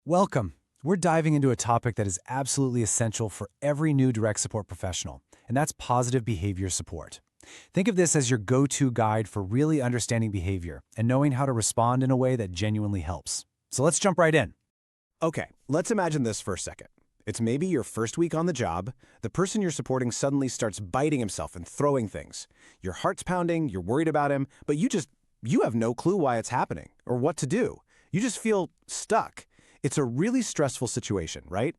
Welcome. We're diving into a topic that is absolutely essential for every new direct support professional, and that's positive behavior support. Think of this as your go-to guide for really understanding behavior and knowing how to respond in a way that genuinely helps. So let's jump right in. Okay, let's imagine this for a second. It's maybe your first week on the job. The person you're supporting suddenly starts biting himself and throwing things. Your heart's pounding, you're worried about him, but you have no clue why it's happening or what to do. You just feel stuck. It's a really stressful situation, right?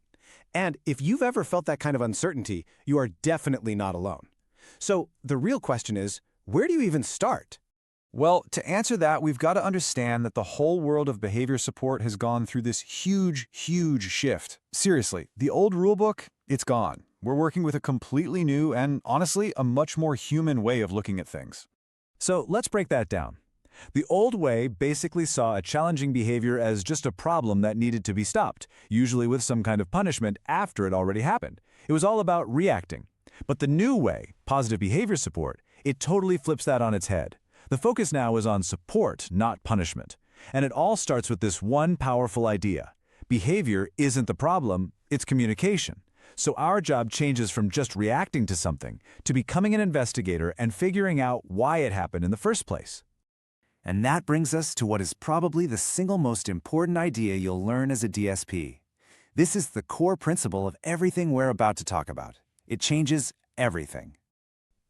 And if you've ever felt that kind of uncertainty, you are definitely not alone. So the real question is, where do you even start? Well, to answer that, we've got to understand that the whole world of behavior support has gone through this huge shift. Seriously, the old rulebook, it's gone. We're working with a completely new and, honestly, a much more human way of looking at things. So let's break that down. The old way basically saw a challenging behavior as just a problem that needed to be stopped, usually with some kind of punishment after it already happened. It was all about reacting. But the new way, positive behavior support, it totally flips that on its head. The focus now is on support, not punishment. And it all starts with this one powerful idea. Behavior isn't the problem, it's communication. So our job changes from just reacting to something to becoming an investigator and figuring out why it happened in the first place. And that brings us to what is probably the single most important idea you'll learn as a DSP. This is the core principle of everything we're about to talk about. It changes everything.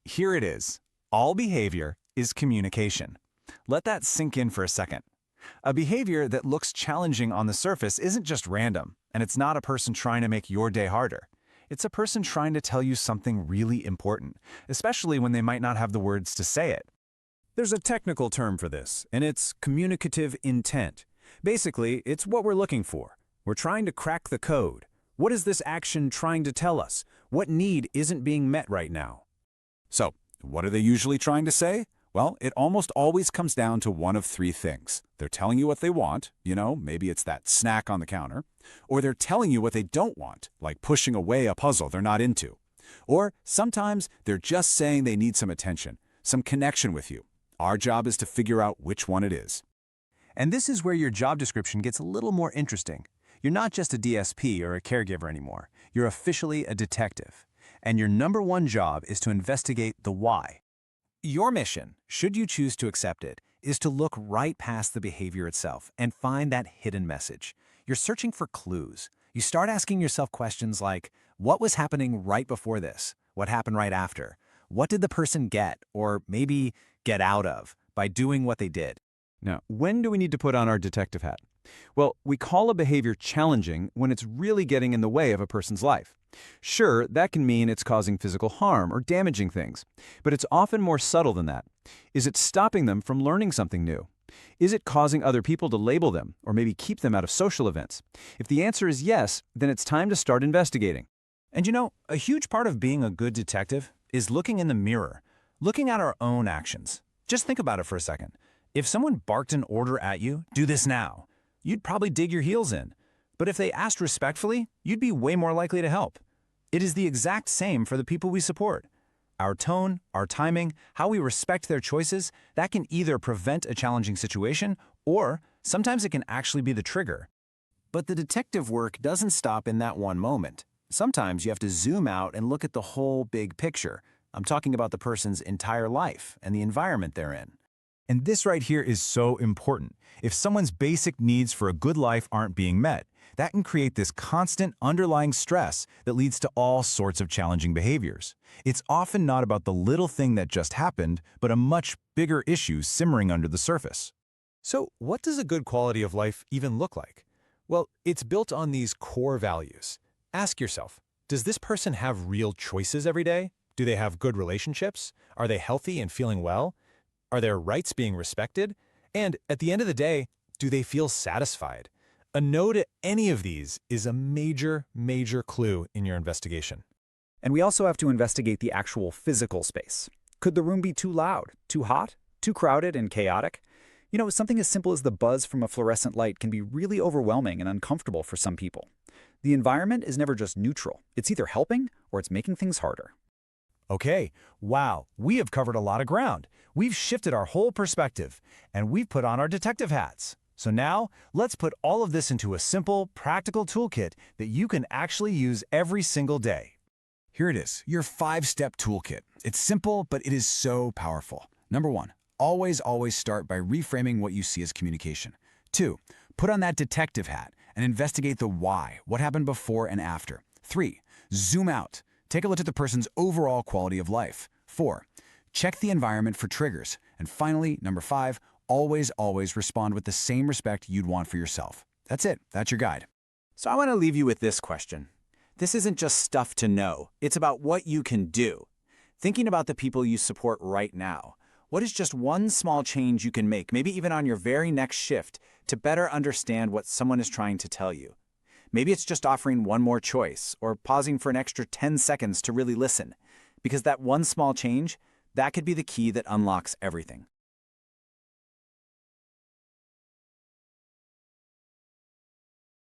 Here it is. All behavior is communication. Let that sink in for a second. A behavior that looks challenging on the surface isn't just random, and it's not a person trying to make your day harder. It's a person trying to tell you something really important, especially when they might not have the words to say it. There's a technical term for this, and it's communicative intent. Basically, it's what we're looking for. We're trying to crack the code. What is this action trying to tell us? What need isn't being met right now? So, what are they usually trying to say? Well, it almost always comes down to one of three things. They're telling you what they want, maybe it's that snack on the counter, or they're telling you what they don't want, like pushing away a puzzle they're not into. Or sometimes they're just saying they need some attention, some connection with you. Our job is to figure out which one it is. And this is where your job description gets a little more interesting. You're not just a DSP or a caregiver anymore. You're officially a detective. And your number one job is to investigate the why. Your mission, should you choose to accept it, is to look right past the behavior itself and find that hidden message. You're searching for clues. You start asking yourself questions like, what was happening right before this? What happened right after? What did the person get, or maybe get out of, by doing what they did? Now, when do we need to put on our detective hat? Well, we call a behavior challenging when it's really getting in the way of a person's life. Sure, that can mean it's causing physical harm or damaging things, but it's often more subtle than that. Is it stopping them from learning something new? Is it causing other people to label them or maybe keep them out of social events? If the answer is yes, then it's time to start investigating. And a huge part of being a good detective is looking in the mirror, looking at our own actions. Just think about it for a second. If someone barked an order at you, do this now, you'd probably dig your heels in. But if they asked respectfully, you'd be way more likely to help. It is the exact same for the people we support. Our tone, our timing, how we respect their choices, that can either prevent a challenging situation or sometimes it can actually be the trigger. But the detective work doesn't stop in that one moment. Sometimes you have to zoom out and look at the whole big picture. I'm talking about the person's entire life and the environment they're in. And this right here is so important. If someone's basic needs for a good life aren't being met, that can create this constant underlying stress that leads to all sorts of challenging behaviors. It's often not about the little thing that just happened, but a much bigger issue simmering under the surface. So, what does a good quality of life even look like? Well, it's built on these core values. Ask yourself, does this person have real choices every day? Do they have good relationships? Are they healthy and feeling well? Are their rights being respected? And at the end of the day, do they feel satisfied? A no to any of these is a major clue in your investigation. And we also have to investigate the actual physical space. Could the room be too loud, too hot, too crowded and chaotic? Something as simple as the buzz from a fluorescent light can be really overwhelming and uncomfortable for some people. The environment is never just neutral. It's either helping or it's making things harder. Okay, wow, we have covered a lot of ground. We've shifted our whole perspective, and we've put on our detective hats. So now, let's put all of this into a simple, practical toolkit that you can actually use every single day. Here it is, your 5-step toolkit. It's simple, but it is so powerful. Number 1, always start by reframing what you see as communication. 2, put on that detective hat and investigate the why, what happened before and after. 3, zoom out. Take a look at the person's overall quality of life. 4, check the environment for triggers. And finally, number 5, always respond with the same respect you'd want for yourself. That's it. That's your guide. So I want to leave you with this question. This isn't just stuff to know. It's about what you can do. Thinking about the people you support right now. What is just one small change you can make, maybe even on your very next shift, to better understand what someone is trying to tell you? Maybe it's just offering one more choice or pausing for an extra 10 seconds to really listen. Because that one small change, that could be the key that unlocks everything.